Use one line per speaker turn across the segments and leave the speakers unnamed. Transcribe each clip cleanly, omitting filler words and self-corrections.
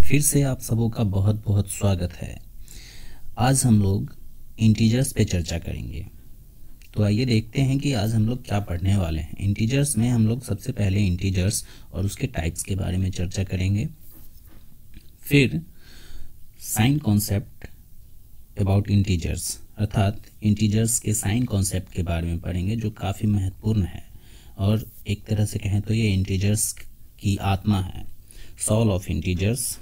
फिर से आप सबों का बहुत बहुत स्वागत है। आज हम लोग इंटीजर्स पे चर्चा करेंगे। तो आइए देखते हैं कि आज हम लोग क्या पढ़ने वाले हैं। इंटीजर्स में हम लोग सबसे पहले इंटीजर्स और उसके टाइप्स के बारे में चर्चा करेंगे। फिर साइन कॉन्सेप्ट अबाउट इंटीजर्स अर्थात इंटीजर्स के साइन कॉन्सेप्ट के बारे में पढ़ेंगे, जो काफ़ी महत्वपूर्ण है और एक तरह से कहें तो ये इंटीजर्स की आत्मा है, सोल ऑफ इंटीजर्स।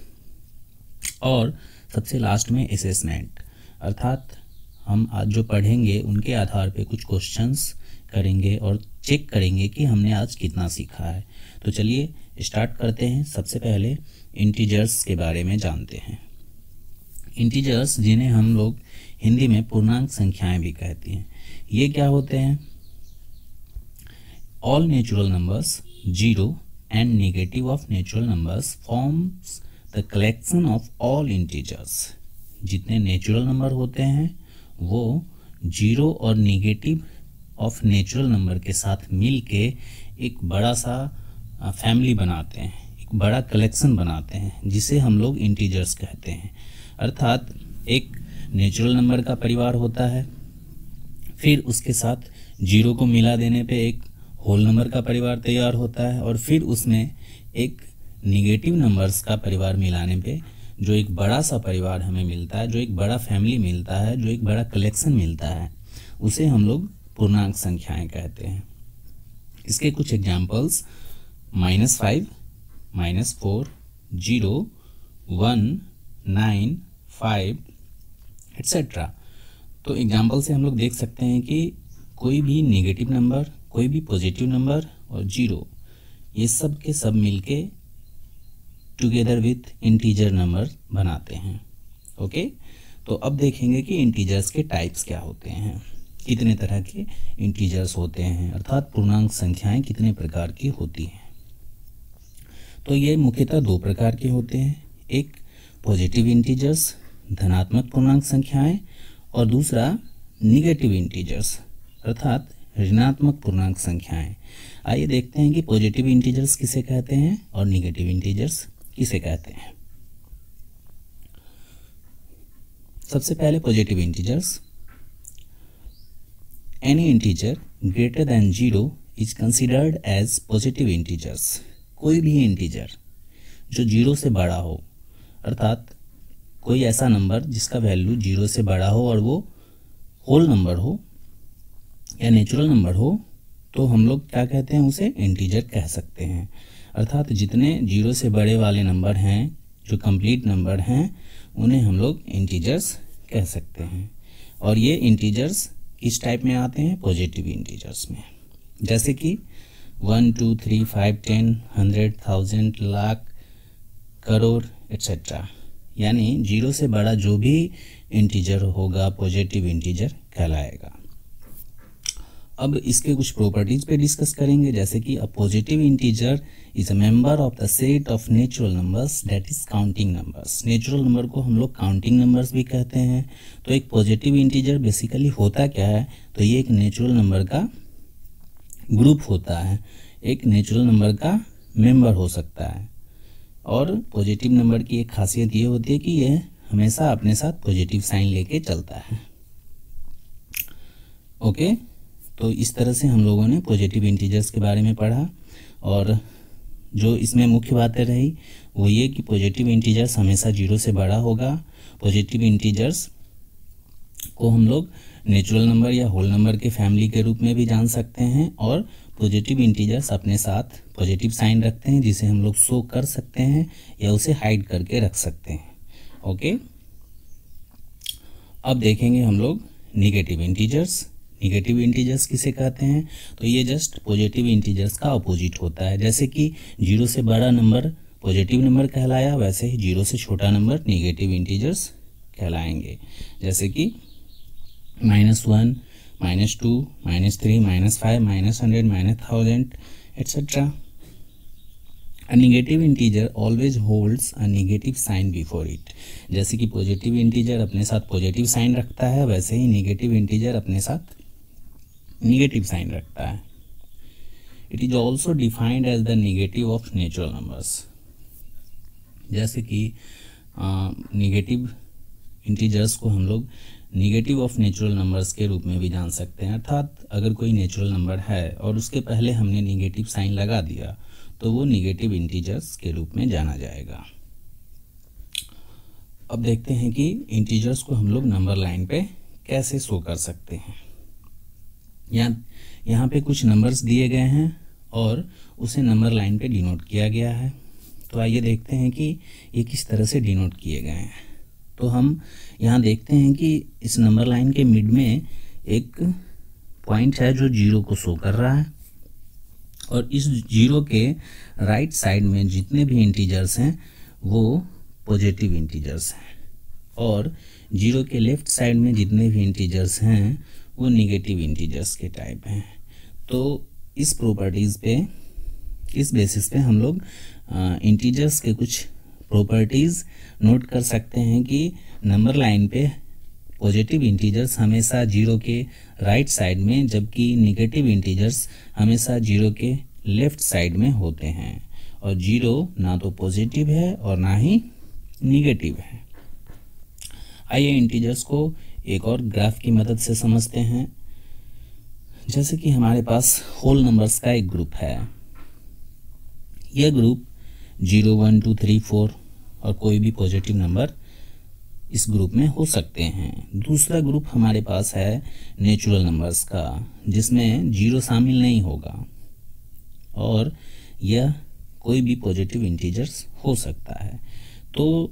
और सबसे लास्ट में असेसमेंट अर्थात हम आज जो पढ़ेंगे उनके आधार पे कुछ क्वेश्चंस करेंगे और चेक करेंगे कि हमने आज कितना सीखा है। तो चलिए स्टार्ट करते हैं। सबसे पहले इंटीजर्स के बारे में जानते हैं। इंटीजर्स, जिन्हें हम लोग हिंदी में पूर्णांक संख्याएं भी कहते हैं, ये क्या होते हैं? All natural numbers, zero and negative of natural numbers forms the collection of all integers. जितने नेचुरल नंबर होते हैं वो जीरो और नेगेटिव ऑफ नेचुरल नंबर के साथ मिल के एक बड़ा सा फैमिली बनाते हैं, एक बड़ा कलेक्शन बनाते हैं, जिसे हम लोग इंटीजर्स कहते हैं। अर्थात एक नेचुरल नंबर का परिवार होता है, फिर उसके साथ जीरो को मिला देने पे एक होल नंबर का परिवार तैयार होता है, और फिर उसमें एक निगेटिव नंबर्स का परिवार मिलाने पे जो एक बड़ा सा परिवार हमें मिलता है, जो एक बड़ा फैमिली मिलता है, जो एक बड़ा कलेक्शन मिलता है, उसे हम लोग पूर्णांक संख्याएं कहते हैं। इसके कुछ एग्जाम्पल्स -5, -4, 0, 1, 9, 5 एट्सेट्रा। तो एग्जाम्पल से हम लोग देख सकते हैं कि कोई भी नेगेटिव नंबर, कोई भी पॉजिटिव नंबर और जीरो, ये सब के सब मिलके टुगेदर विथ इंटीजर नंबर बनाते हैं। ओके, तो अब देखेंगे कि इंटीजर्स के टाइप्स क्या होते हैं, कितने तरह के इंटीजर्स होते हैं, अर्थात पूर्णांक संख्याएं कितने प्रकार की होती हैं। तो ये मुख्यतः दो प्रकार के होते हैं, एक पॉजिटिव इंटीजर्स धनात्मक पूर्णांक संख्याएं, और दूसरा निगेटिव इंटीजर्स अर्थात ऋणात्मक पूर्णांक संख्याएं। आइए देखते हैं कि पॉजिटिव इंटीजर्स किसे कहते हैं और निगेटिव इंटीजर्स किसे कहते हैं। सबसे पहले positive integers. Any integer greater than 0 is considered as positive integers. कोई भी इंटीजर जो 0 से बड़ा हो, अर्थात कोई ऐसा नंबर जिसका वैल्यू 0 से बड़ा हो और वो होल नंबर हो या नेचुरल नंबर हो, तो हम लोग क्या कहते हैं, उसे इंटीजर कह सकते हैं। अर्थात जितने 0 से बड़े वाले नंबर हैं, जो कंप्लीट नंबर हैं, उन्हें हम लोग इंटीजर्स कह सकते हैं। और ये इंटीजर्स किस टाइप में आते हैं? पॉजिटिव इंटीजर्स में। जैसे कि 1, 2, 3, 5, 10, 100, 1000, लाख, करोड़ एट्सेट्रा। यानी 0 से बड़ा जो भी इंटीजर होगा पॉजिटिव इंटीजर कहलाएगा। अब इसके कुछ प्रॉपर्टीज पे डिस्कस करेंगे, जैसे कि a positive integer is a member of the set of natural numbers that is counting numbers. Natural number को हम लोग काउंटिंग नंबर्स भी कहते हैं। तो एक पॉजिटिव इंटीजर बेसिकली होता क्या है? तो ये एक नेचुरल नंबर का ग्रुप होता है, एक नेचुरल नंबर का मेंबर हो सकता है। और पॉजिटिव नंबर की एक खासियत ये होती है कि यह हमेशा अपने साथ पॉजिटिव साइन लेके चलता है। ओके, तो इस तरह से हम लोगों ने पॉजिटिव इंटीजर्स के बारे में पढ़ा। और जो इसमें मुख्य बातें रही वो ये कि पॉजिटिव इंटीजर्स हमेशा 0 से बड़ा होगा। पॉजिटिव इंटीजर्स को हम लोग नेचुरल नंबर या होल नंबर के फैमिली के रूप में भी जान सकते हैं। और पॉजिटिव इंटीजर्स अपने साथ पॉजिटिव साइन रखते हैं, जिसे हम लोग शो कर सकते हैं या उसे हाइड करके रख सकते हैं। ओके, अब देखेंगे हम लोग निगेटिव इंटीजर्स। निगेटिव इंटीजर्स किसे कहते हैं? तो ये जस्ट पॉजिटिव इंटीजर्स का अपोजिट होता है। जैसे कि 0 से बड़ा नंबर पॉजिटिव नंबर कहलाया, वैसे ही 0 से छोटा नंबर निगेटिव इंटीजर्स कहलाएंगे। जैसे कि -1, -2, -3, -5, -100, -1000 etcetera. A negative integer always holds a negative sign before it। जैसे कि पॉजिटिव इंटीजर अपने साथ पॉजिटिव साइन रखता है, वैसे ही नेगेटिव इंटीजर अपने साथ नेगेटिव साइन रखता है। It is also defined as the negative of natural numbers। जैसे कि निगेटिव इंटीजर्स को हम लोग निगेटिव ऑफ नेचुरल नंबर्स के रूप में भी जान सकते हैं। अर्थात अगर कोई नेचुरल नंबर है और उसके पहले हमने निगेटिव साइन लगा दिया तो वो निगेटिव इंटीजर्स के रूप में जाना जाएगा। अब देखते हैं कि इंटीजर्स को हम लोग नंबर लाइन पे कैसे शो कर सकते हैं। यहाँ पे कुछ नंबर्स दिए गए हैं और उसे नंबर लाइन पे डिनोट किया गया है। तो आइए देखते हैं कि ये किस तरह से डिनोट किए गए हैं। तो हम यहाँ देखते हैं कि इस नंबर लाइन के मिड में एक पॉइंट है जो 0 को शो कर रहा है और इस 0 के राइट साइड में जितने भी इंटीजर्स हैं वो पॉजिटिव इंटीजर्स हैं और 0 के लेफ्ट साइड में जितने भी इंटीजर्स हैं वो निगेटिव इंटीजर्स के टाइप हैं। तो इस प्रॉपर्टीज़ पे, इस बेसिस पे हम लोग इंटीजर्स के कुछ प्रॉपर्टीज़ नोट कर सकते हैं कि नंबर लाइन पे पॉजिटिव इंटीजर्स हमेशा 0 के राइट साइड में, जबकि निगेटिव इंटीजर्स हमेशा 0 के लेफ्ट साइड में होते हैं और 0 ना तो पॉजिटिव है और ना ही निगेटिव है। आइए इंटीजर्स को एक और ग्राफ की मदद से समझते हैं। जैसे कि हमारे पास होल नंबर्स का एक ग्रुप है। यह ग्रुप 0, 1, 2, 3, 4 और कोई भी पॉजिटिव नंबर इस ग्रुप में हो सकते हैं। दूसरा ग्रुप हमारे पास है नेचुरल नंबर्स का, जिसमें 0 शामिल नहीं होगा और यह कोई भी पॉजिटिव इंटीजर्स हो सकता है। तो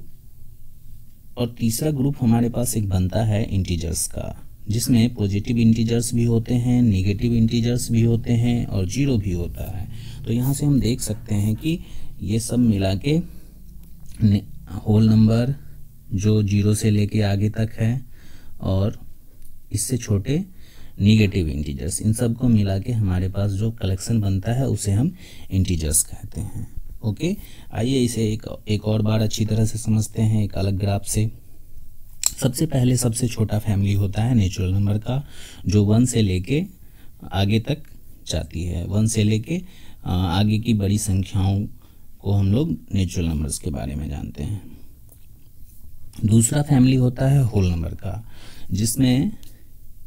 और तीसरा ग्रुप हमारे पास एक बनता है इंटीजर्स का, जिसमें पॉजिटिव इंटीजर्स भी होते हैं, नेगेटिव इंटीजर्स भी होते हैं और 0 भी होता है। तो यहाँ से हम देख सकते हैं कि ये सब मिला के होल नंबर जो 0 से लेके आगे तक है और इससे छोटे निगेटिव इंटीजर्स, इन सब को मिला के हमारे पास जो कलेक्शन बनता है उसे हम इंटीजर्स कहते हैं। ओके, आइए इसे एक और बार अच्छी तरह से समझते हैं एक अलग ग्राफ से। सबसे पहले सबसे छोटा फैमिली होता है नेचुरल नंबर का, जो 1 से लेके आगे तक जाती है। 1 से लेके आगे की बड़ी संख्याओं को हम लोग नेचुरल नंबर्स के बारे में जानते हैं। दूसरा फैमिली होता है होल नंबर का, जिसमें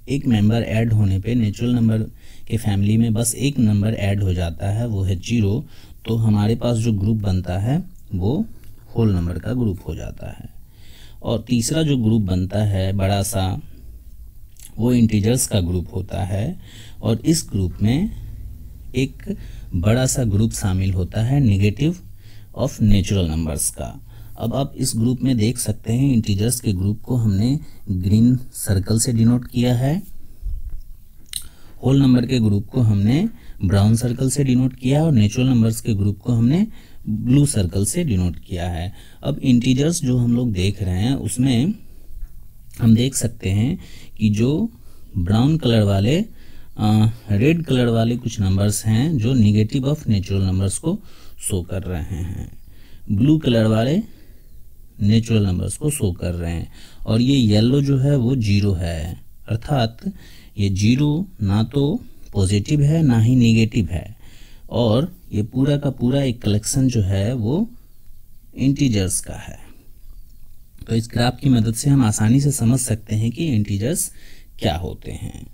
एक मेंबर ऐड होने पे नेचुरल नंबर के फैमिली में बस एक नंबर ऐड हो जाता है, वो है 0। तो हमारे पास जो ग्रुप बनता है वो होल नंबर का ग्रुप हो जाता है। और तीसरा जो ग्रुप बनता है बड़ा सा, वो इंटीजर्स का ग्रुप होता है और इस ग्रुप में एक बड़ा सा ग्रुप शामिल होता है नेगेटिव ऑफ नेचुरल नंबर्स का। अब आप इस ग्रुप में देख सकते हैं इंटीजर्स के ग्रुप को हमने ग्रीन सर्कल से डिनोट किया है, होल नंबर के ग्रुप को हमने ब्राउन सर्कल से डिनोट किया है और नेचुरल नंबर्स के ग्रुप को हमने ब्लू सर्कल से डिनोट किया है। अब इंटीजर्स जो हम लोग देख रहे हैं उसमें हम देख सकते हैं कि जो ब्राउन कलर वाले रेड कलर वाले कुछ नंबर्स हैं जो निगेटिव ऑफ नेचुरल नंबर्स को शो कर रहे हैं, ब्लू कलर वाले नेचुरल नंबर्स को शो कर रहे हैं और ये येलो जो है वो 0 है। अर्थात ये 0 ना तो पॉजिटिव है ना ही नेगेटिव है और ये पूरा का पूरा एक कलेक्शन जो है वो इंटीजर्स का है। तो इस ग्राफ की मदद से हम आसानी से समझ सकते हैं कि इंटीजर्स क्या होते हैं।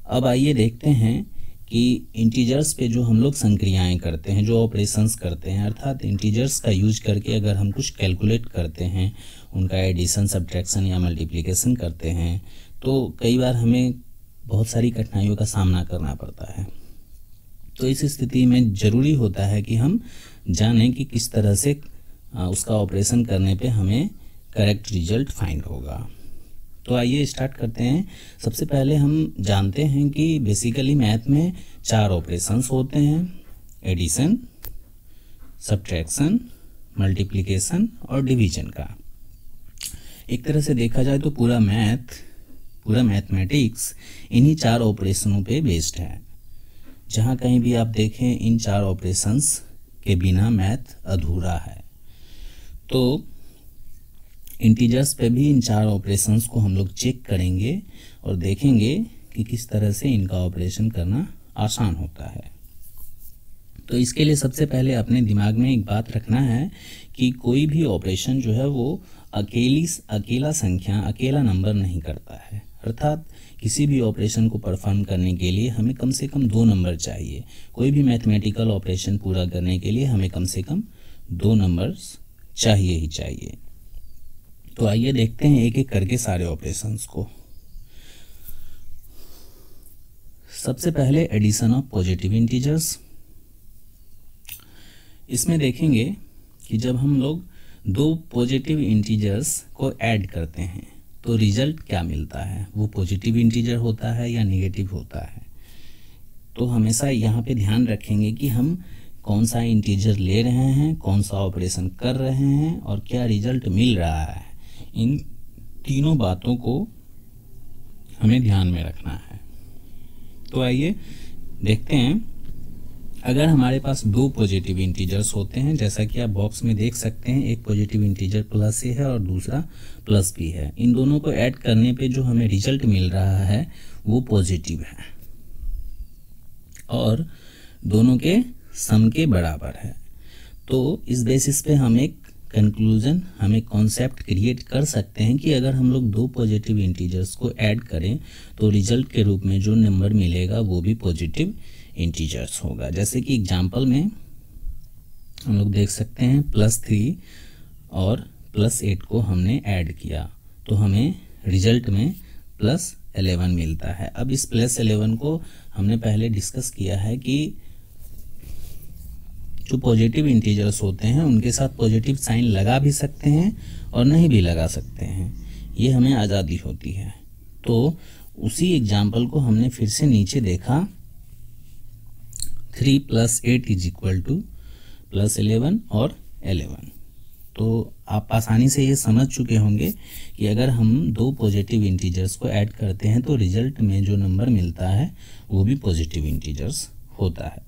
अब आइए देखते हैं कि इंटीजर्स पे जो हम लोग संक्रियाएं करते हैं, जो ऑपरेशंस करते हैं, अर्थात इंटीजर्स का यूज करके अगर हम कुछ कैलकुलेट करते हैं, उनका एडिशन, सब्ट्रैक्शन या मल्टीप्लिकेशन करते हैं, तो कई बार हमें बहुत सारी कठिनाइयों का सामना करना पड़ता है। तो इस स्थिति में ज़रूरी होता है कि हम जानें कि किस तरह से उसका ऑपरेशन करने पे हमें करेक्ट रिजल्ट फाइंड होगा। तो आइए स्टार्ट करते हैं। सबसे पहले हम जानते हैं कि बेसिकली मैथ में 4 ऑपरेशंस होते हैं, एडिशन, सब्ट्रैक्शन, मल्टीप्लिकेशन और डिवीजन का। एक तरह से देखा जाए तो पूरा मैथमेटिक्स इन्हीं 4 ऑपरेशनों पे बेस्ड है। जहाँ कहीं भी आप देखें इन 4 ऑपरेशंस के बिना मैथ अधूरा है। तो इंटीजर्स पे भी इन 4 ऑपरेशंस को हम लोग चेक करेंगे और देखेंगे कि किस तरह से इनका ऑपरेशन करना आसान होता है। तो इसके लिए सबसे पहले अपने दिमाग में एक बात रखना है कि कोई भी ऑपरेशन जो है वो अकेला संख्या, अकेला नंबर नहीं करता है। अर्थात किसी भी ऑपरेशन को परफॉर्म करने के लिए हमें कम से कम 2 नंबर चाहिए। कोई भी मैथमेटिकल ऑपरेशन पूरा करने के लिए हमें कम से कम 2 नंबर्स चाहिए ही चाहिए। तो आइए देखते हैं एक एक करके सारे ऑपरेशंस को। सबसे पहले एडिशन ऑफ पॉजिटिव इंटीजर्स। इसमें देखेंगे कि जब हम लोग 2 पॉजिटिव इंटीजर्स को ऐड करते हैं तो रिजल्ट क्या मिलता है, वो पॉजिटिव इंटीजर होता है या नेगेटिव होता है। तो हमेशा यहाँ पे ध्यान रखेंगे कि हम कौन सा इंटीजर ले रहे हैं, कौन सा ऑपरेशन कर रहे हैं और क्या रिजल्ट मिल रहा है। इन तीनों बातों को हमें ध्यान में रखना है। तो आइए देखते हैं, अगर हमारे पास 2 पॉजिटिव इंटीजर्स होते हैं, जैसा कि आप बॉक्स में देख सकते हैं, एक पॉजिटिव इंटीजर प्लस ए है और दूसरा प्लस बी है। इन दोनों को ऐड करने पे जो हमें रिजल्ट मिल रहा है वो पॉजिटिव है और दोनों के सम के बराबर है। तो इस बेसिस पे हम एक कंक्लूजन, हम एक कॉन्सेप्ट क्रिएट कर सकते हैं कि अगर हम लोग 2 पॉजिटिव इंटीजर्स को ऐड करें तो रिजल्ट के रूप में जो नंबर मिलेगा वो भी पॉजिटिव इंटीजर्स होगा। जैसे कि एग्जाम्पल में हम लोग देख सकते हैं +3 और +8 को हमने ऐड किया तो हमें रिजल्ट में +11 मिलता है। अब इस +11 को हमने पहले डिस्कस किया है कि जो पॉजिटिव इंटीजर्स होते हैं उनके साथ पॉजिटिव साइन लगा भी सकते हैं और नहीं भी लगा सकते हैं, ये हमें आज़ादी होती है। तो उसी एग्जाम्पल को हमने फिर से नीचे देखा, 3 + 8 = +11 और 11। तो आप आसानी से ये समझ चुके होंगे कि अगर हम 2 पॉजिटिव इंटीजर्स को ऐड करते हैं तो रिजल्ट में जो नंबर मिलता है वो भी पॉजिटिव इंटीजर्स होता है।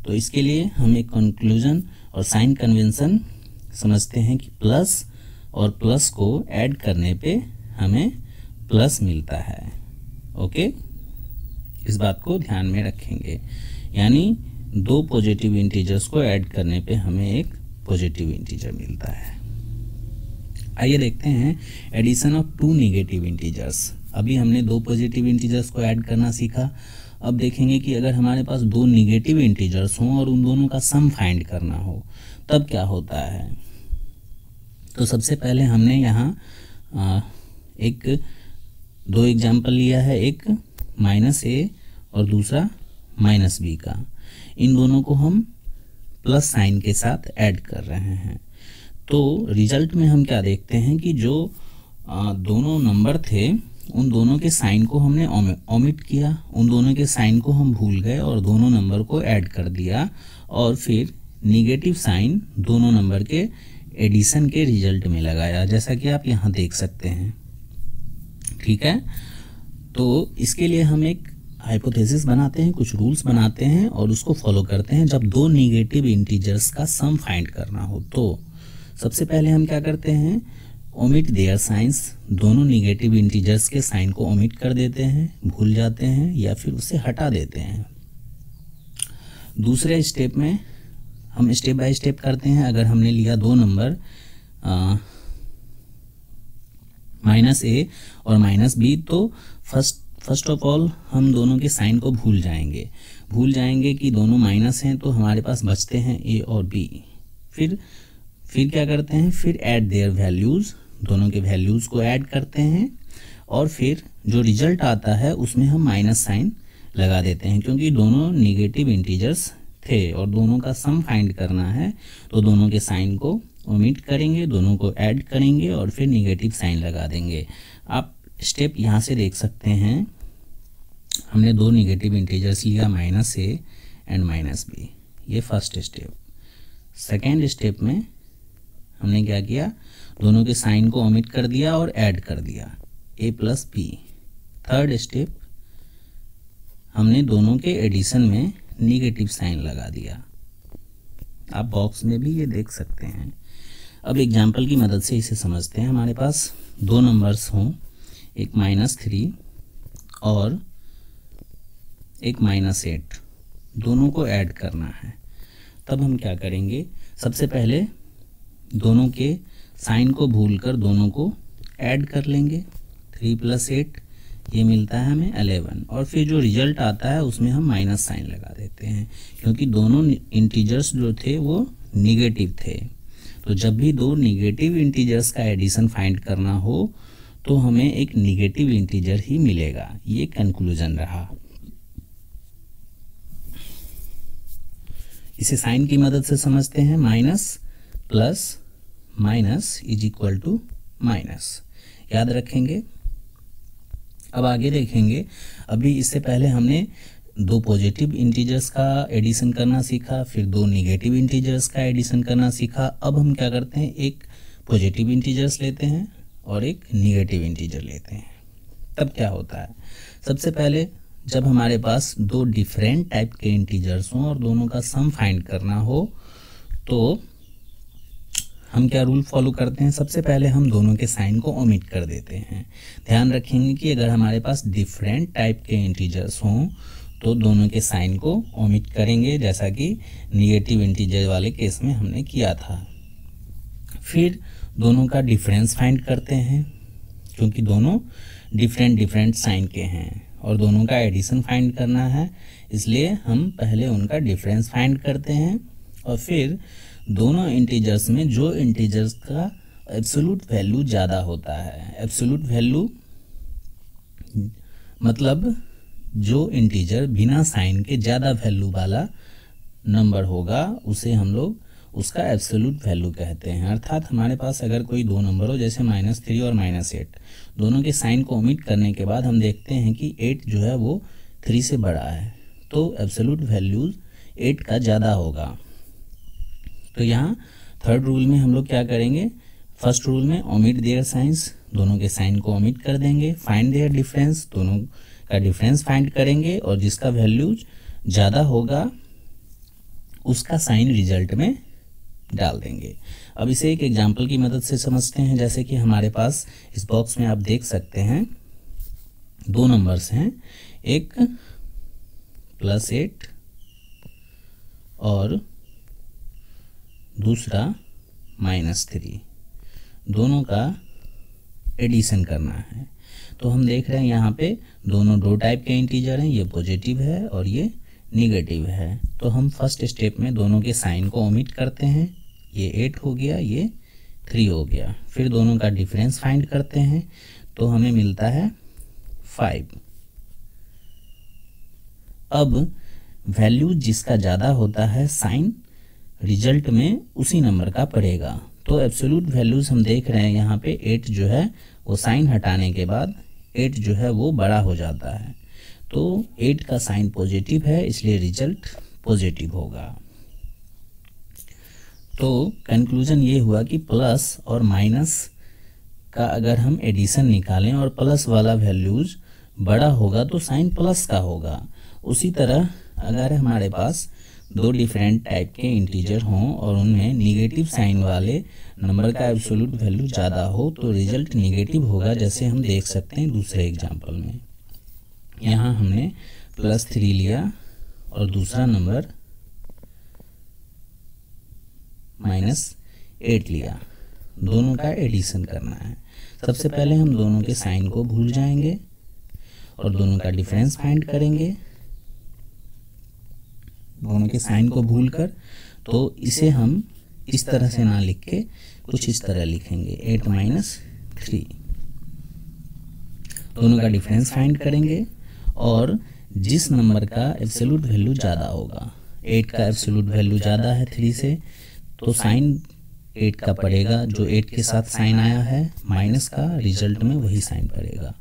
तो इसके लिए हम एक कंक्लूजन और साइन कन्वेंशन समझते हैं कि प्लस और प्लस को ऐड करने पे हमें प्लस मिलता है। ओके, इस बात को ध्यान में रखेंगे, यानी 2 पॉजिटिव इंटीजर्स को ऐड करने पे हमें एक पॉजिटिव इंटीजर मिलता है। आइए देखते हैं एडिशन ऑफ 2 नेगेटिव इंटीजर्स। अभी हमने 2 पॉजिटिव इंटीजर्स को ऐड करना सीखा। अब देखेंगे कि अगर हमारे पास 2 नेगेटिव इंटीजर्स हों और उन दोनों का सम फाइंड करना हो तब क्या होता है। तो सबसे पहले हमने यहाँ एक 2 एग्जाम्पल लिया है, एक -a और दूसरा -b का। इन दोनों को हम प्लस साइन के साथ ऐड कर रहे हैं। तो रिजल्ट में हम क्या देखते हैं कि जो दोनों नंबर थे उन दोनों के साइन को हमने ओमिट किया, उन दोनों के साइन को हम भूल गए और दोनों नंबर को ऐड कर दिया और फिर नेगेटिव साइन दोनों नंबर के एडिशन के रिजल्ट में लगाया, जैसा कि आप यहाँ देख सकते हैं। ठीक है, तो इसके लिए हम एक हाइपोथेसिस बनाते हैं, कुछ रूल्स बनाते हैं और उसको फॉलो करते हैं। जब 2 नेगेटिव इंटीजर्स का सम फाइंड करना हो तो सबसे पहले हम क्या करते हैं, ओमिट देयर साइंस, दोनों नेगेटिव इंटीजर्स के साइन को ओमिट कर देते हैं, भूल जाते हैं या फिर उसे हटा देते हैं। दूसरे स्टेप में हम स्टेप बाय स्टेप करते हैं। अगर हमने लिया 2 नंबर -a और -b तो फर्स्ट ऑफ ऑल हम दोनों के साइन को भूल जाएंगे कि दोनों माइनस हैं, तो हमारे पास बचते हैं a और b। फिर क्या करते हैं, फिर ऐड देयर वैल्यूज़, दोनों के वैल्यूज़ को ऐड करते हैं और फिर जो रिजल्ट आता है उसमें हम माइनस साइन लगा देते हैं, क्योंकि दोनों नेगेटिव इंटीजर्स थे और दोनों का सम फाइंड करना है तो दोनों के साइन को ओमिट करेंगे, दोनों को ऐड करेंगे और फिर नेगेटिव साइन लगा देंगे। आप स्टेप यहाँ से देख सकते हैं, हमने 2 नेगेटिव इंटीजर्स लिया, -a एंड -b, ये फर्स्ट स्टेप। सेकेंड स्टेप में हमने क्या किया, दोनों के साइन को ओमिट कर दिया और ऐड कर दिया, a + b। थर्ड स्टेप हमने दोनों के एडिशन में नेगेटिव साइन लगा दिया। आप बॉक्स में भी ये देख सकते हैं। अब एग्जाम्पल की मदद से इसे समझते हैं। हमारे पास 2 नंबर्स हों, एक -3 और एक -8, दोनों को ऐड करना है। तब हम क्या करेंगे, सबसे पहले दोनों के साइन को भूलकर दोनों को ऐड कर लेंगे। 3 + 8 ये मिलता है हमें 11, और फिर जो रिजल्ट आता है उसमें हम माइनस साइन लगा देते हैं, क्योंकि दोनों इंटीजर्स जो थे वो निगेटिव थे। तो जब भी दो निगेटिव इंटीजर्स का एडिशन फाइंड करना हो तो हमें एक निगेटिव इंटीजर ही मिलेगा। ये कंक्लूजन रहा। इसे साइन की मदद से समझते हैं। Minus plus minus is equal to minus, याद रखेंगे। अब आगे देखेंगे, अभी इससे पहले हमने दो पॉजिटिव इंटीजर्स का एडिशन करना सीखा, फिर दो निगेटिव इंटीजर्स का एडिशन करना सीखा। अब हम क्या करते हैं, एक पॉजिटिव इंटीजर्स लेते हैं और एक निगेटिव इंटीजर लेते हैं। तब क्या होता है, सबसे पहले जब हमारे पास दो डिफरेंट टाइप के इंटीजर्स हों और दोनों का सम फाइंड करना हो तो हम क्या रूल फॉलो करते हैं, सबसे पहले हम दोनों के साइन को ओमिट कर देते हैं। ध्यान रखेंगे कि अगर हमारे पास डिफरेंट टाइप के इंटीजर्स हों तो दोनों के साइन को ओमिट करेंगे, जैसा कि निगेटिव इंटीजर वाले केस में हमने किया था। फिर दोनों का डिफरेंस फाइंड करते हैं, क्योंकि दोनों डिफरेंट साइन के हैं और दोनों का एडिशन फाइंड करना है, इसलिए हम पहले उनका डिफरेंस फाइंड करते हैं और फिर दोनों इंटीजर्स में जो इंटीजर्स का एब्सोल्यूट वैल्यू ज़्यादा होता है, एब्सोल्यूट वैल्यू मतलब जो इंटीजर बिना साइन के ज़्यादा वैल्यू वाला नंबर होगा उसे हम लोग उसका एब्सोल्यूट वैल्यू कहते हैं। अर्थात हमारे पास अगर कोई दो नंबर हो, जैसे -3 और -8, दोनों के साइन को ओमिट करने के बाद हम देखते हैं कि 8 जो है वो 3 से बड़ा है, तो एब्सोल्यूट वैल्यू 8 का ज़्यादा होगा। तो यहाँ थर्ड रूल में हम लोग क्या करेंगे, फर्स्ट रूल में ओमिट देयर साइंस, दोनों के साइन को ओमिट कर देंगे। फाइंड देयर डिफरेंस, दोनों का डिफरेंस फाइंड करेंगे और जिसका वैल्यू ज़्यादा होगा उसका साइन रिजल्ट में डाल देंगे। अब इसे एक एग्जाम्पल की मदद से समझते हैं। जैसे कि हमारे पास इस बॉक्स में आप देख सकते हैं दो नंबर्स हैं, एक +8 और दूसरा -3, दोनों का एडिशन करना है। तो हम देख रहे हैं यहाँ पे दोनों दो टाइप के इंटीजर हैं, ये पॉजिटिव है और ये निगेटिव है। तो हम फर्स्ट स्टेप में दोनों के साइन को ओमिट करते हैं, ये 8 हो गया, ये 3 हो गया। फिर दोनों का डिफरेंस फाइंड करते हैं तो हमें मिलता है 5। अब वैल्यू जिसका ज़्यादा होता है साइन रिजल्ट में उसी नंबर का पड़ेगा। तो एब्सोल्यूट वैल्यूज हम देख रहे हैं यहाँ पे 8 जो है वो साइन हटाने के बाद 8 जो है वो बड़ा हो जाता है, तो 8 का साइन पॉजिटिव है इसलिए रिजल्ट पॉजिटिव होगा। तो कंक्लूजन ये हुआ कि प्लस और माइनस का अगर हम एडिशन निकालें और प्लस वाला वैल्यूज बड़ा होगा तो साइन प्लस का होगा। उसी तरह अगर हमारे पास दो डिफरेंट टाइप के इंटीजर हों और उनमें निगेटिव साइन वाले नंबर का एब्सोल्यूट वैल्यू ज़्यादा हो तो रिजल्ट निगेटिव होगा, जैसे हम देख सकते हैं दूसरे एग्जाम्पल में। यहाँ हमने +3 लिया और दूसरा नंबर -8 लिया, दोनों का एडिशन करना है। सबसे पहले हम दोनों के साइन को भूल जाएंगे और दोनों का डिफरेंस फाइंड करेंगे। दोनों के साइन को भूलकर, तो इसे हम इस तरह से ना लिख के कुछ इस तरह लिखेंगे, 8 - 3। दोनों का डिफरेंस फाइंड करेंगे और जिस नंबर का एब्सोल्यूट वैल्यू ज़्यादा होगा, 8 का एब्सोल्यूट वैल्यू ज़्यादा है 3 से, तो साइन 8 का पड़ेगा, जो 8 के साथ साइन आया है माइनस का, रिजल्ट में वही साइन पड़ेगा।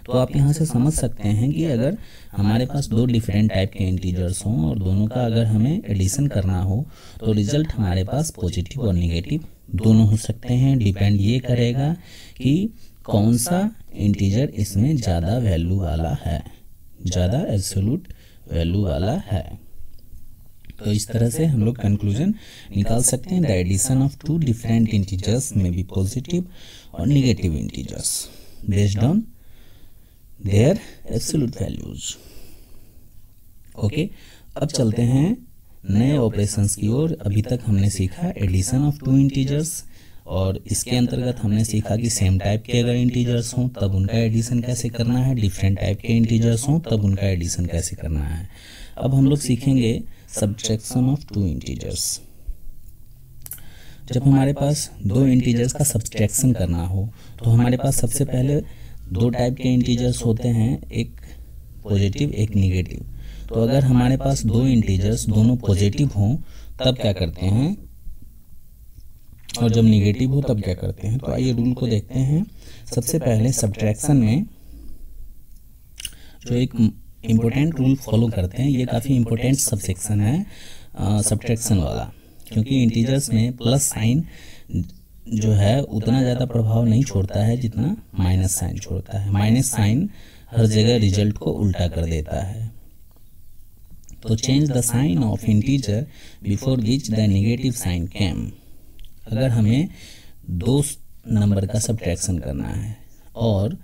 तो आप यहाँ से समझ सकते हैं कि अगर हमारे पास दो डिफरेंट टाइप के इंटीजर्स हों और दोनों का अगर हमें एडिशन करना हो तो रिजल्ट हमारे पास पॉजिटिव और नेगेटिव दोनों हो सकते हैं। डिपेंड ये करेगा कि कौन सा इंटीजर इसमें ज़्यादा वैल्यू वाला है, ज़्यादा एब्सोल्यूट वैल्यू वाला है। तो इस तरह से हम लोग कंक्लूजन निकाल सकते हैं, the addition of two different integers में बी पॉजिटिव और negative integers based on their absolute values. Okay, अब चलते हैं नए ऑपरेशंस की ओर। अभी तक हमने सीखा एडिशन ऑफ टू इंटीजर्स, और इसके अंतर्गत हमने सीखा कि सेम टाइप के अगर इंटीजर्स हों तब उनका एडिशन कैसे करना है, डिफरेंट टाइप के इंटीजर्स हों तब उनका एडिशन कैसे करना है। अब हम लोग सीखेंगे सब्ट्रैक्शन ऑफ टू इंटीजर्स। जब हमारे पास दो इंटीजर्स का सब्ट्रैक्शन करना हो तो हमारे पास सबसे पहले दो टाइप के इंटीजर्स होते हैं, एक पॉजिटिव एक निगेटिव। तो अगर हमारे पास दो इंटीजर्स दोनों पॉजिटिव हों तब क्या करते हैं, और जब निगेटिव हो तब क्या करते हैं। तो आइए रूल को देखते हैं। सबसे पहले सब्ट्रैक्शन में जो एक इम्पोर्टेंट रूल फॉलो करते हैं, ये काफ़ी इम्पोर्टेंट सबसेक्शन है सब्ट्रैक्शन वाला, क्योंकि इंटीजर्स में प्लस साइन जो है उतना ज़्यादा प्रभाव नहीं छोड़ता है जितना माइनस साइन छोड़ता है। माइनस साइन हर जगह रिजल्ट को उल्टा कर देता है। तो change the sign of integer before which the negative sign came. अगर हमें दो नंबर का सब्ट्रैक्शन करना है और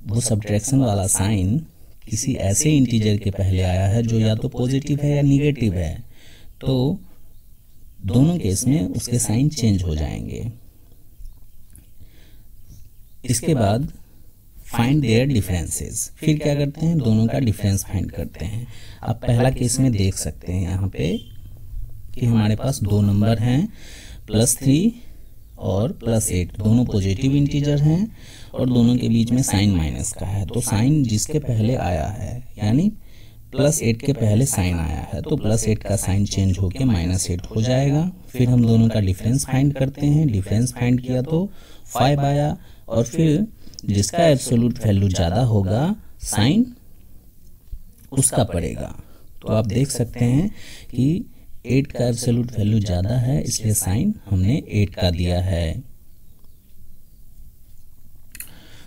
वो सब्ट्रैक्शन वाला साइन किसी ऐसे इंटीजर के पहले आया है जो या तो पॉजिटिव है या निगेटिव है, तो दोनों केस में उसके साइन चेंज हो जाएंगे। इसके बाद फाइंड देयर डिफरेंसेस। फिर क्या करते हैं, दोनों का डिफरेंस फाइंड करते हैं। आप पहला केस में देख सकते हैं यहाँ पे कि हमारे पास दो नंबर हैं, +3 और +8, दोनों पॉजिटिव इंटीजर हैं और दोनों के बीच में साइन माइनस का है। तो साइन जिसके पहले आया है, यानी +8 के पहले साइन आया है, तो +8 का साइन चेंज होके -8 हो जाएगा। फिर हम दोनों का डिफरेंस फाइंड करते हैं। डिफरेंस फाइंड किया तो 5 आया, और फिर जिसका एब्सोल्यूट वैल्यू ज़्यादा होगा साइन उसका पड़ेगा। तो आप देख सकते हैं कि 8 का एब्सोल्यूट वैल्यू ज़्यादा है, इसलिए साइन हमने 8 का दिया है।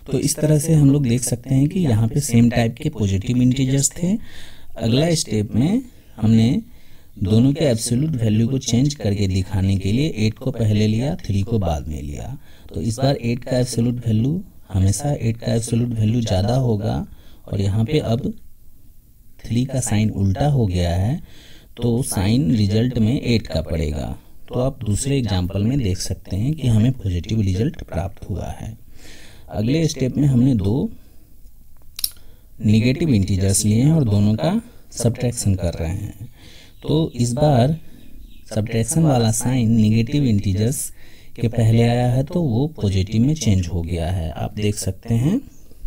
तो इस तरह से हम लोग देख सकते हैं कि यहाँ पे सेम टाइप के पॉजिटिव इंटीजर्स थे। अगला स्टेप में हमने दोनों के एब्सोल्यूट वैल्यू को चेंज करके दिखाने के लिए 8 को पहले लिया, 3 को बाद में लिया। तो इस बार 8 का एब्सोल्यूट वैल्यू हमेशा 8 का एब्सोल्यूट वैल्यू ज़्यादा होगा, और यहाँ पे अब 3 का साइन उल्टा हो गया है, तो साइन रिजल्ट में 8 का पड़ेगा। तो आप दूसरे एग्जाम्पल में देख सकते हैं कि हमें पॉजिटिव रिजल्ट प्राप्त हुआ है। अगले स्टेप में हमने दो निगेटिव इंटीजर्स लिए हैं और दोनों का सब्ट्रैक्शन कर रहे हैं। तो इस बार सब्ट्रैक्शन वाला साइन निगेटिव इंटीजर्स के पहले आया है, तो वो पॉजिटिव में चेंज हो गया है। आप देख सकते हैं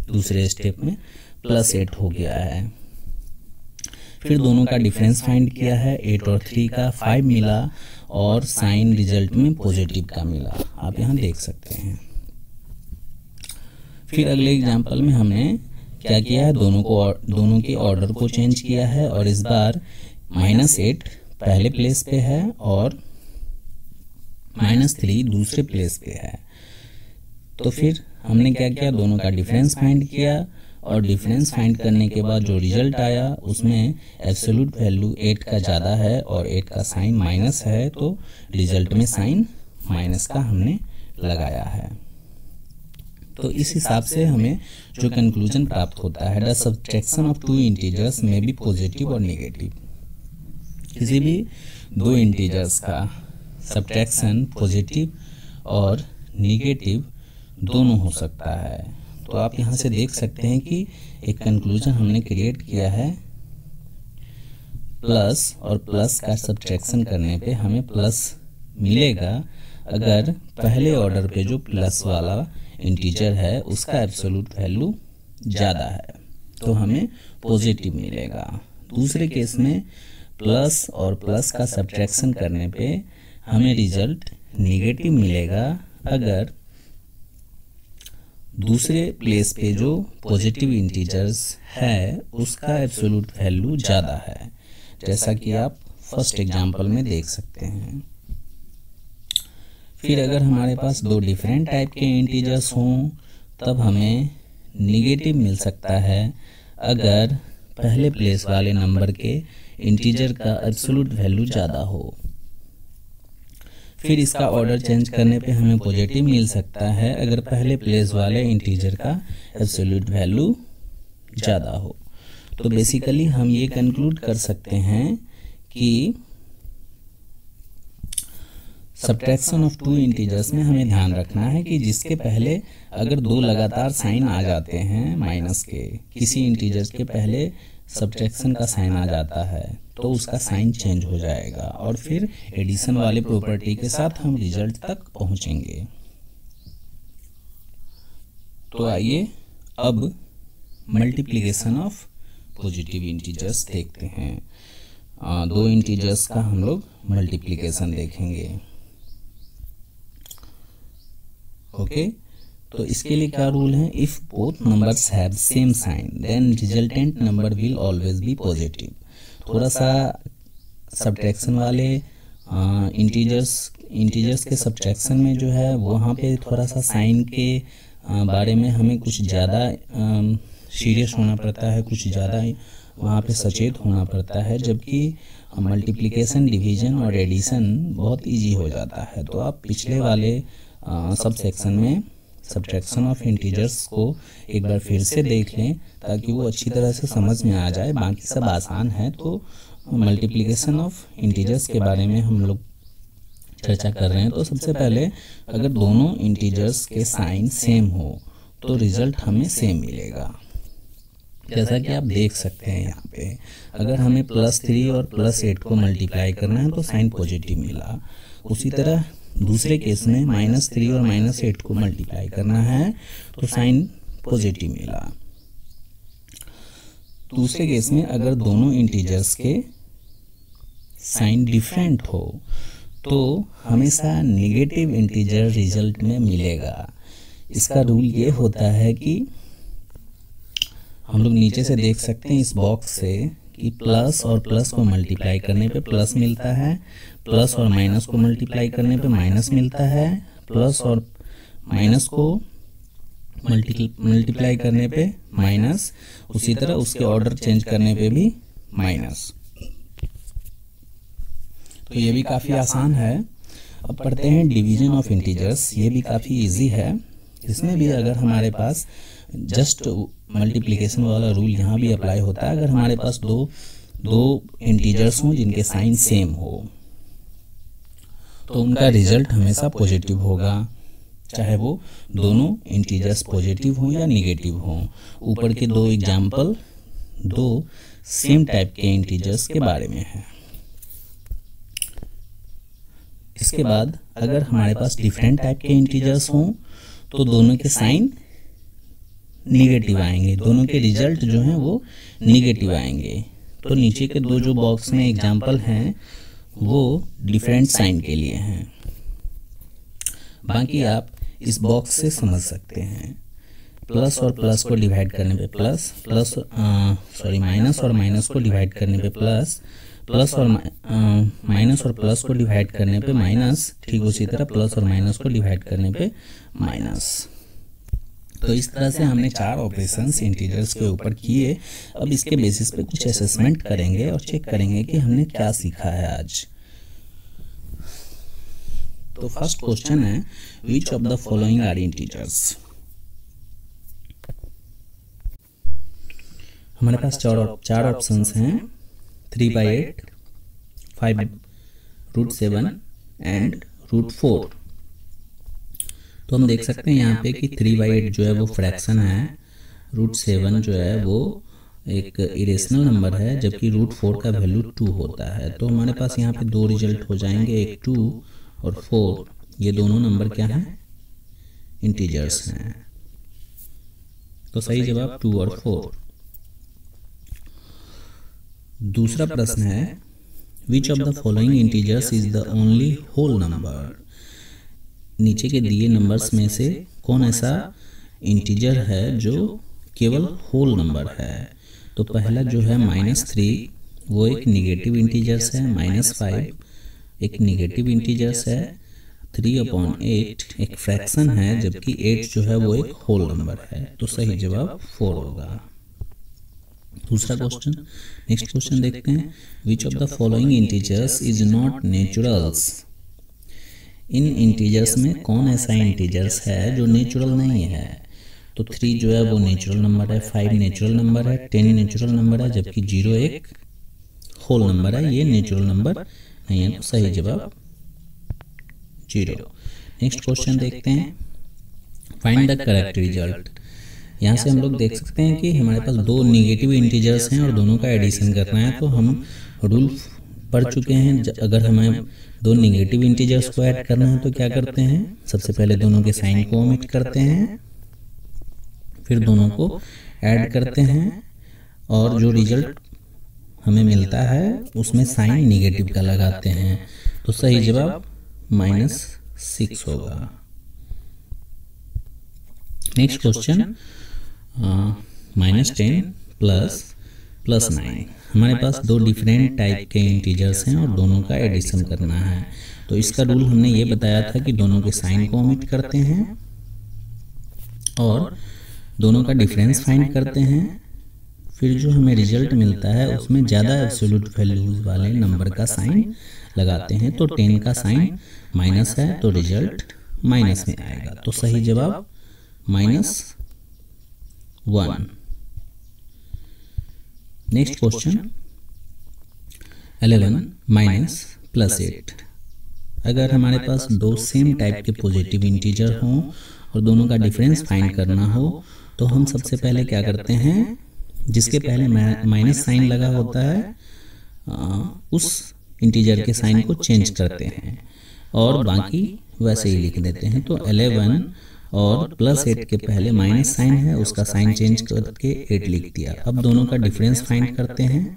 दूसरे स्टेप में +8 हो गया है। फिर दोनों का डिफरेंस फाइंड किया है, 8 और 3 का 5 मिला और साइन रिजल्ट में पॉजिटिव का मिला, आप यहाँ देख सकते हैं। फिर अगले एग्जाम्पल में हमने क्या किया है, दोनों के ऑर्डर को चेंज किया है, और इस बार -8 पहले प्लेस पे है और -3 दूसरे प्लेस पे है। तो फिर हमने क्या किया, दोनों का डिफरेंस फाइंड किया, और डिफरेंस फाइंड करने के बाद जो रिजल्ट आया उसमें एब्सोल्यूट वैल्यू 8 का ज़्यादा है और 8 का साइन माइनस है, तो रिजल्ट में साइन माइनस का हमने लगाया है। तो इस हिसाब से हमें जो कंक्लूजन प्राप्त होता है, the subtraction of two integers में भी पॉजिटिव और नेगेटिव। किसी भी दो इंटीजर्स का सब्ट्रैक्शन पॉजिटिव और नेगेटिव दोनों हो सकता है। तो आप यहाँ से देख सकते हैं कि एक कंक्लूजन हमने क्रिएट किया है, प्लस और प्लस का सब्ट्रैक्शन करने पे हमें प्लस मिलेगा अगर पहले ऑर्डर पे जो प्लस वाला इंटीजर है उसका एब्सोल्यूट वैल्यू ज़्यादा है, तो हमें पॉजिटिव मिलेगा। दूसरे केस में प्लस और प्लस का सब्ट्रैक्शन करने पे हमें रिजल्ट नेगेटिव मिलेगा अगर दूसरे प्लेस पे जो पॉजिटिव इंटीजर्स है उसका एब्सोल्यूट वैल्यू ज़्यादा है, जैसा कि आप फर्स्ट एग्जांपल में देख सकते हैं। फिर अगर हमारे पास दो डिफरेंट टाइप के इंटीजर्स हों तब हमें नेगेटिव मिल सकता है अगर पहले प्लेस वाले नंबर के इंटीजर का एब्सोल्यूट वैल्यू ज़्यादा हो। फिर इसका ऑर्डर चेंज करने पे हमें पॉजिटिव मिल सकता है अगर पहले प्लेस वाले इंटीजर का एब्सोल्यूट वैल्यू ज़्यादा हो। तो बेसिकली हम ये कंक्लूड कर सकते हैं कि सब्ट्रैक्शन ऑफ टू इंटीजर्स में हमें ध्यान रखना है कि जिसके पहले अगर दो लगातार साइन आ जाते हैं माइनस के, किसी इंटीजर्स के पहले सब्ट्रैक्शन का साइन आ जाता है तो उसका साइन चेंज हो जाएगा और फिर एडिशन वाले प्रॉपर्टी के साथ हम रिजल्ट तक पहुंचेंगे। तो आइए अब मल्टीप्लिकेशन ऑफ पॉजिटिव इंटीजर्स देखते हैं। दो इंटीजर्स का हम लोग मल्टीप्लिकेशन देखेंगे। ओके, तो इसके लिए क्या रूल है? If both numbers have same sign then resultant number will always be positive. थोड़ा सा सब्ट्रैक्शन वाले इंटीजर्स के सब्ट्रैक्शन में जो है वहाँ पे थोड़ा सा साइन के बारे में हमें कुछ ज़्यादा सीरियस होना पड़ता है, कुछ ज़्यादा वहाँ पे सचेत होना पड़ता है, जबकि मल्टीप्लिकेशन, डिवीजन और एडिशन बहुत इजी हो जाता है। तो आप पिछले वाले सब सेक्शन में सब्ट्रैक्शन ऑफ इंटीजर्स को एक बार फिर से देख लें ताकि वो अच्छी तरह से समझ में आ जाए। बाकी सब आसान है। तो मल्टीप्लिकेशन ऑफ इंटीजर्स के बारे में हम लोग चर्चा कर रहे हैं। तो सबसे पहले अगर दोनों इंटीजर्स के साइन सेम हो तो रिजल्ट हमें सेम मिलेगा। जैसा कि आप देख सकते हैं यहाँ पे, अगर हमें +3 और +8 को मल्टीप्लाई करना है तो साइन पॉजिटिव मिला। उसी तरह दूसरे केस में -3 और -8 को मल्टीप्लाई करना है तो साइन पॉजिटिव मिला। दूसरे केस में अगर दोनों इंटीजर्स के साइन डिफरेंट हो तो हमेशा नेगेटिव इंटीजर रिजल्ट में मिलेगा। इसका रूल ये होता है कि हम लोग नीचे से देख सकते हैं इस बॉक्स से कि प्लस और प्लस को मल्टीप्लाई करने पे प्लस मिलता है, प्लस और माइनस को मल्टीप्लाई करने पे माइनस मिलता है, प्लस और माइनस को मल्टीप्लाई करने पे माइनस, उसी तरह उसके ऑर्डर चेंज करने पे भी माइनस। तो ये भी काफ़ी आसान है। अब पढ़ते हैं डिवीजन ऑफ इंटीजर्स। ये भी काफ़ी इजी है। इसमें भी अगर हमारे पास जस्ट मल्टीप्लिकेशन वाला रूल यहाँ भी अप्लाई होता है। अगर हमारे पास दो इंटीजर्स हों जिनके साइन सेम हो तो उनका रिजल्ट हमेशा पॉजिटिव होगा, चाहे वो दोनों इंटीजर्स पॉजिटिव हों या नेगेटिव हों। ऊपर के दो एग्जाम्पल दो सेम टाइप के इंटीजर्स के बारे में है। इसके बाद अगर हमारे पास डिफरेंट टाइप के इंटीजर्स हों तो दोनों के साइन निगेटिव आएंगे, दोनों के रिजल्ट जो हैं वो निगेटिव आएंगे। तो नीचे के दो जो बॉक्स में एग्जाम्पल हैं वो डिफरेंट साइन के लिए हैं। बाकी आप इस बॉक्स से समझ सकते हैं। प्लस और प्लस को डिवाइड करने पे माइनस और माइनस को डिवाइड करने पे प्लस, प्लस और माइनस और प्लस को डिवाइड करने पे माइनस, ठीक उसी तरह प्लस और माइनस को डिवाइड करने पे माइनस। तो इस तरह से हमने 4 ऑपरेशंस इंटीजर्स के ऊपर किए। अब इसके बेसिस पे कुछ असेसमेंट करेंगे और चेक करेंगे कि हमने क्या सीखा है आज। तो फर्स्ट क्वेश्चन है, which of the following are integers. हमारे पास चार ऑप्शंस हैं, 3/8, 5√7 एंड √4। तो हम देख सकते हैं यहाँ पे कि 3/8 जो है वो फ्रैक्शन है, √7 जो है वो एक इरेशनल नंबर है, जबकि √4 का वैल्यू 2 होता है। तो हमारे पास यहाँ पे दो रिजल्ट हो जाएंगे, एक 2 और 4। ये दोनों नंबर क्या हैं? इंटीजर्स हैं। तो सही जवाब 2 और 4। दूसरा प्रश्न है, which of the following integers is the only whole number. नीचे के दिए नंबर्स में से कौन ऐसा इंटीजर है जो केवल होल नंबर है? तो पहला जो है -3 वो एक निगेटिव इंटीजर्स है, -5 एक निगेटिव इंटीजर्स है, 3/8 एक फ्रैक्शन है, जबकि 8 जो है वो एक होल नंबर है। तो सही जवाब 4 होगा। दूसरा क्वेश्चन, नेक्स्ट क्वेश्चन देखते हैं, विच of the following integers is not naturals. In integers में कौन ऐसा इंटीजर्स है जो नेचुरल नहीं है? तो 3 जो है वो नेचुरल नंबर है, 5 नेचुरल नंबर है, 10 नेचुरल नंबर है, जबकि 0 एक होल नंबर है, ये नेचुरल नंबर नहीं है। तो सही जवाब 0। नेक्स्ट क्वेश्चन देखते हैं, फाइंड द करेक्ट रिजल्ट। यहाँ से हम लोग देख सकते हैं कि हमारे पास दो निगेटिव इंटीजर्स हैं और दोनों का एडिशन करना है। तो हम रूल पढ़ चुके हैं, अगर हमें दो निगेटिव इंटीजर्स को ऐड करना है तो क्या करते हैं, सबसे पहले दोनों के साइन को ओमिट करते हैं, फिर दोनों को ऐड करते हैं और जो रिजल्ट हमें मिलता है उसमें साइन निगेटिव का लगाते हैं। तो सही जवाब -6 होगा। Next question, -10 plus 9। हमारे पास दो डिफरेंट टाइप के इंटीजर्स हैं और दोनों का एडिशन करना है। तो इसका रूल हमने ये बताया था कि दोनों के साइन को ओमिट करते हैं और दोनों का डिफरेंस फाइंड करते हैं, फिर जो हमें रिजल्ट मिलता है उसमें ज़्यादा एब्सोल्यूट वैल्यूज वाले नंबर का साइन लगाते हैं। तो 10 का साइन माइनस है तो रिजल्ट माइनस में आएगा। तो सही जवाब -1। Next question, 11 +8। अगर हमारे पास दो सेम टाइप के पॉजिटिव इंटीजर हों और दोनों का डिफरेंस फाइंड करना हो तो हम सबसे पहले क्या करते हैं, जिसके पहले माइनस साइन लगा होता है उस इंटीजर के साइन को चेंज करते हैं और बाकी वैसे ही लिख देते हैं। तो 11 और +8 के पहले माइनस साइन है, उसका साइन चेंज करके 8 लिख दिया। अब दोनों का डिफरेंस फाइंड करते हैं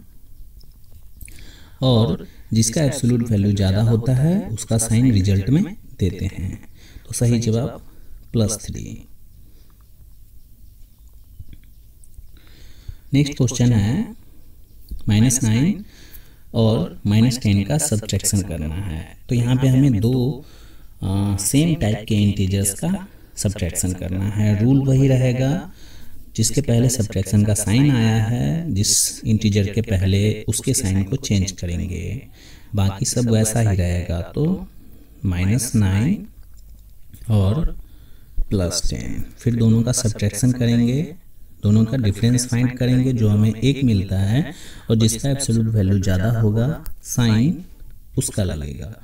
और जिसका एब्सोल्यूट वैल्यू ज़्यादा होता है उसका साइन रिजल्ट में देते हैं। तो सही जवाब +3। नेक्स्ट क्वेश्चन है, -9 और -10 का सब्ट्रैक्शन करना है। तो यहाँ पे हमें दो सेम टाइप के इंटीजर्स का सब्ट्रैक्शन करना है। रूल वही रहेगा, जिसके पहले सब्ट्रैक्शन का साइन आया है जिस इंटीजर के पहले उसके साइन को चेंज करेंगे, बाकी सब वैसा ही रहेगा। तो -9 और +10, फिर दोनों का सब्ट्रैक्शन करेंगे, दोनों का डिफरेंस फाइंड करेंगे, जो हमें 1 मिलता है और जिसका एब्सोल्यूट वैल्यू ज़्यादा होगा साइन उसका लगेगा।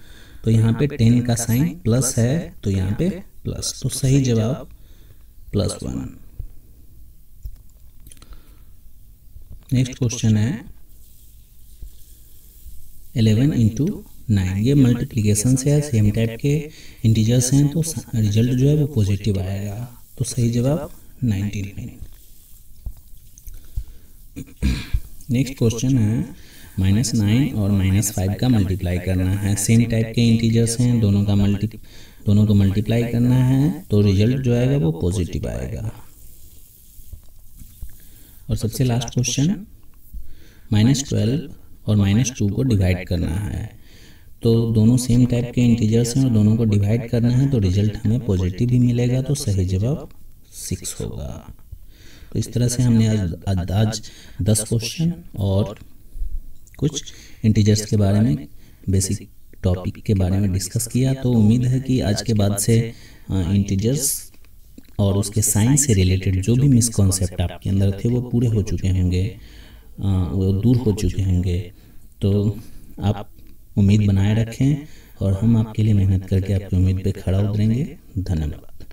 तो यहाँ पे 10 का साइन प्लस है तो यहाँ पे प्लस, तो सही जवाब +1। नेक्स्ट क्वेश्चन है 11 × 9। ये मल्टीप्लिकेशन से है, सेम टाइप के इंटीजर्स हैं तो रिजल्ट जो है वो पॉजिटिव आएगा। तो सही जवाब 99। नेक्स्ट क्वेश्चन है -9 और -5 का मल्टीप्लाई करना है। सेम टाइप के इंटीजर्स हैं, दोनों को मल्टीप्लाई करना है तो रिजल्ट जो आएगा वो पॉजिटिव आएगा। और सबसे लास्ट क्वेश्चन, -12 और -2 को डिवाइड करना है। तो दोनों सेम टाइप के इंटीजर्स हैं और दोनों को डिवाइड करना है तो रिजल्ट हमें पॉजिटिव ही मिलेगा। तो सही जवाब 6 होगा। तो इस तरह से हमने आज 10 क्वेश्चन और कुछ इंटीजर्स के बारे में, बेसिक टॉपिक के बारे में डिस्कस किया। तो उम्मीद है कि आज के बाद से इंटीजर्स और उसके साइन से रिलेटेड जो भी मिसकॉन्सेप्ट आपके अंदर थे वो पूरे हो चुके होंगे, वो दूर हो चुके होंगे। तो आप उम्मीद बनाए रखें और हम आपके लिए मेहनत करके आपकी उम्मीद पे खड़ा उतरेंगे। धन्यवाद।